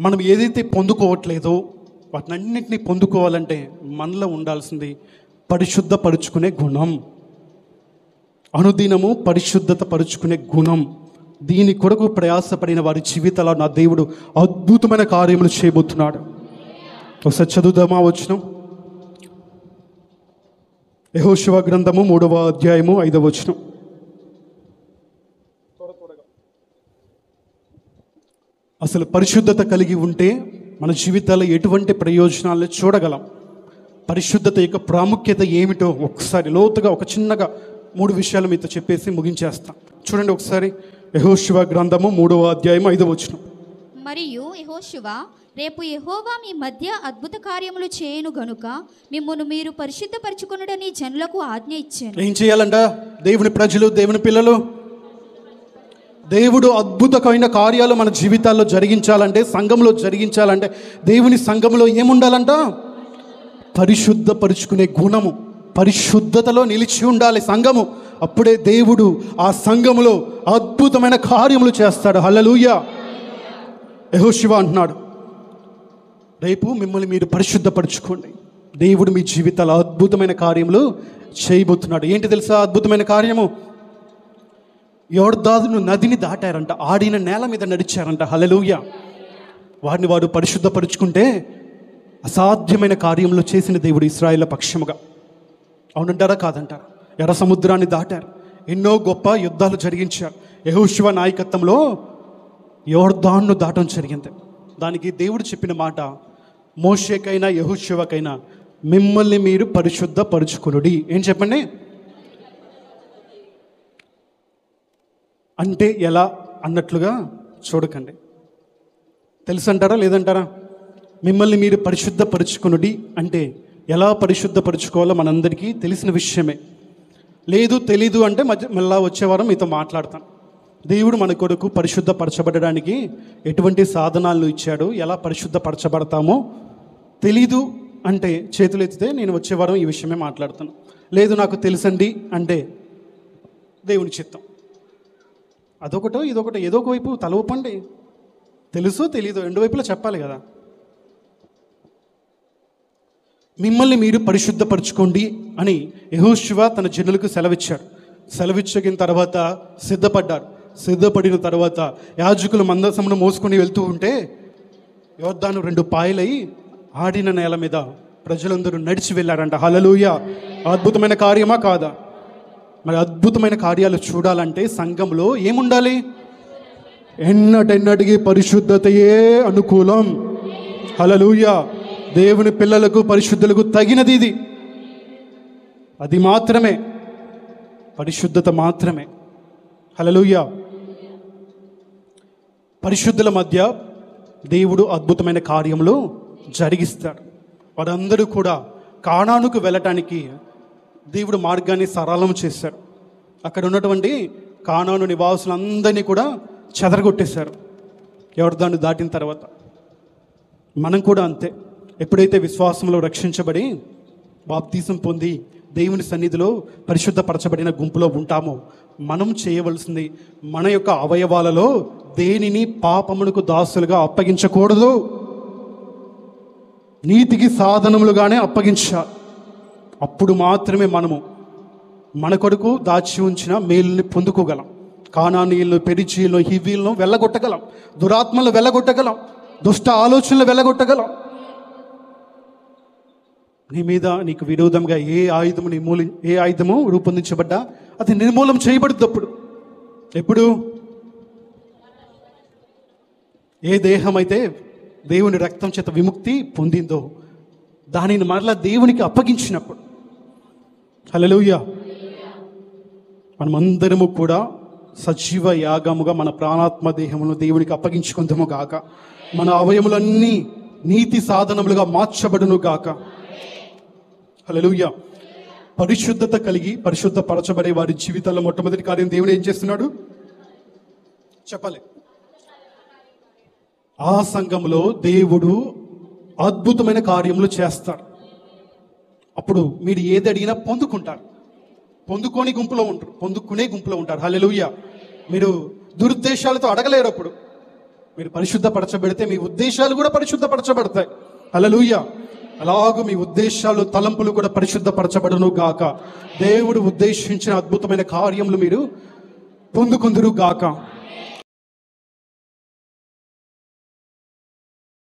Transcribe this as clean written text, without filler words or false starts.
మనం ఏదైతే పొందుకోవట్లేదో వాటినన్నింటినీ పొందుకోవాలంటే మనలో ఉండాల్సింది పరిశుద్ధపరుచుకునే గుణం. అనుదినము పరిశుద్ధత పరుచుకునే గుణం. దీని కొరకు ప్రయాసపడిన వారి జీవితాల్లో నా దేవుడు అద్భుతమైన కార్యములు చేయబోతున్నాడు. ఒకసారి చదువుదామా వచనం. యెహోషువ గ్రంథము 3వ అధ్యాయము 5వ వచనం. అసలు పరిశుద్ధత కలిగి ఉంటే మన జీవితాల్లో ఎటువంటి ప్రయోజనాలను చూడగలం. పరిశుద్ధత యొక్క ప్రాముఖ్యత ఏమిటో ఒకసారి లోతుగా ఒక చిన్నగా 3 విషయాలు మీతో చెప్పేసి ముగించేస్తాం. చూడండి ఒకసారి యెహోషువ గ్రంథము 3వ అధ్యాయం 5వ వచనం. మరియు యెహోషువ, రేపు యెహోవా మీ మధ్య అద్భుత కార్యములు చేయును గనుక మిమ్మును మీరు పరిశుద్ధపరచుకొనుడని జనులకు ఆజ్ఞ ఇచ్చాను. ఏం చేయాలంట దేవుని ప్రజలు, దేవుని పిల్లలు? దేవుడు అద్భుతమైన కార్యాలు మన జీవితాల్లో జరిగించాలంటే, సంఘంలో జరిగించాలంటే దేవుని సంఘంలో ఏముండాలంట? పరిశుద్ధపరుచుకునే గుణము, పరిశుద్ధతలో నిలిచి ఉండాలి సంఘము. అప్పుడే దేవుడు ఆ సంఘములో అద్భుతమైన కార్యములు చేస్తాడు. హల్లెలూయా. యెహోషువ అంటున్నాడు, రేపు మిమ్మల్ని మీరు పరిశుద్ధపరచుకోండి. దేవుడు మీ జీవితాల్లో అద్భుతమైన కార్యములు చేయబోతున్నాడు. ఏంటి తెలుసా అద్భుతమైన కార్యము? యోర్దాను నదిని దాటారంట, ఆడిన నేల మీద నడిచారంట. హల్లెలూయా. వారిని వారు పరిశుద్ధపరుచుకుంటే అసాధ్యమైన కార్యములు చేసిన దేవుడు ఇశ్రాయేలు పక్షముగా. అవునంటారా కాదంటారా? ఎర్ర సముద్రాన్ని దాటారు, ఎన్నో గొప్ప యుద్ధాలు జరిగించారు. యెహోషువ నాయకత్వంలో యోర్దాను దాటం జరిగింది. దానికి దేవుడు చెప్పిన మాట మోషేకైనా యెహోషువకైనా, మిమ్మల్ని మీరు పరిశుద్ధపరుచుకొనుడి. ఏం చెప్పండి? అంటే ఎలా అన్నట్లుగా చూడకండి. తెలుసంటారా లేదంటారా? మిమ్మల్ని మీరు పరిశుద్ధపరుచుకొనుడి అంటే ఎలా పరిశుద్ధపరుచుకోవాలో మనందరికీ తెలిసిన విషయమే. లేదు తెలీదు అంటే మళ్ళా వచ్చే వారం మీతో మాట్లాడతాను. దేవుడు మన కొరకు పరిశుద్ధపరచబడడానికి ఎటువంటి సాధనాలను ఇచ్చాడు, ఎలా పరిశుద్ధపరచబడతామో తెలీదు అంటే చేతులు ఎత్తితే నేను వచ్చే వారం ఈ విషయమే మాట్లాడతాను. లేదు నాకు తెలుసండి అంటే దేవుని చిత్తం. అదొకటో ఇదొకటో, ఏదో ఒక వైపు తల ఊపండి. తెలుసో తెలీదో రెండు వైపులా చెప్పాలి కదా. మిమ్మల్ని మీరు పరిశుద్ధపరచుకోండి అని యెహోషువ తన జనులకు సెలవిచ్చాడు. సెలవిచ్చిన తర్వాత సిద్ధపడ్డారు. సిద్ధపడిన తర్వాత యాజకులు మందసమును మోసుకొని వెళ్తూ ఉంటే యోర్దాను 2 పాయలై ఆడిన నేల మీద ప్రజలందరూ నడిచి వెళ్ళారంట. హల్లెలూయా. అద్భుతమైన కార్యమా కాదా? మరి అద్భుతమైన కార్యాలు చూడాలంటే సంఘంలో ఏముండాలి? ఎన్నటెన్నటికి పరిశుద్ధతయే అనుకూలం. హల్లెలూయా. దేవుని పిల్లలకు, పరిశుద్ధులకు తగినది ఇది. అది మాత్రమే, పరిశుద్ధత మాత్రమే. హల్లెలూయా. పరిశుద్ధుల మధ్య దేవుడు అద్భుతమైన కార్యములు జరిగిస్తాడు. వారందరూ కూడా కానానుకు వెళ్ళటానికి దేవుడు మార్గాన్ని సరళం చేశాడు. అక్కడ ఉన్నటువంటి కానాను నివాసులందరినీ కూడా చెదరగొట్టేశారు యోర్దాను దాటిన తర్వాత. మనం కూడా అంతే. ఎప్పుడైతే విశ్వాసంలో రక్షించబడి బాప్తీసం పొంది దేవుని సన్నిధిలో పరిశుద్ధపరచబడిన గుంపులో ఉంటామో మనం చేయవలసింది మన యొక్క అవయవాలలో దేనిని పాపమునకు దాసులుగా అప్పగించకూడదు, నీతికి సాధనములుగానే అప్పగించాలి. అప్పుడు మాత్రమే మనము మన కొరకు దాచి ఉంచిన మేలుని పొందుకోగలం. కానానీయులను, పెరిచీలను, హివ్వీలను వెళ్ళగొట్టగలం, దురాత్మలను వెళ్ళగొట్టగలం, దుష్ట ఆలోచనలు వెళ్ళగొట్టగలం. నీ మీద నీకు విరోధంగా ఏ ఆయుధము రూపొందించబడ్డా అది నిర్మూలం చేయబడుతుంది. అప్పుడు ఎప్పుడు? ఏ దేహం అయితే దేవుని రక్తం చేత విముక్తి పొందిందో దానిని మరలా దేవునికి అప్పగించినప్పుడు. హల్లెలూయా. మనమందరము కూడా సజీవ యాగముగా మన ప్రాణాత్మ దేహమును దేవునికి అప్పగించుకుందాము గాక. మన అవయములన్నీ నీతి సాధనములుగా మార్చబడును గాక. హల్లెలూయా. పరిశుద్ధత కలిగి పరిశుద్ధపరచబడే వారి జీవితాల్లో మొట్టమొదటి కార్యం దేవుడు ఏం చేస్తున్నాడు చెప్పాలి. ఆ సంఘంలో దేవుడు అద్భుతమైన కార్యములు చేస్తాడు. అప్పుడు మీరు ఏది అడిగినా పొందుకుంటారు. పొందుకునే గుంపులో ఉంటారు. హల్లెలూయా. మీరు దురుద్దేశాలతో అడగలేరు. అప్పుడు మీరు పరిశుద్ధపరచబడితే మీ ఉద్దేశాలు కూడా పరిశుద్ధపరచబడతాయి. హల్లెలూయా. అలాగూ మీ ఉద్దేశాలు, తలంపులు కూడా పరిశుద్ధపరచబడును గాక. దేవుడు ఉద్దేశించిన అద్భుతమైన కార్యములు మీరు పొందుకుందురు గాక.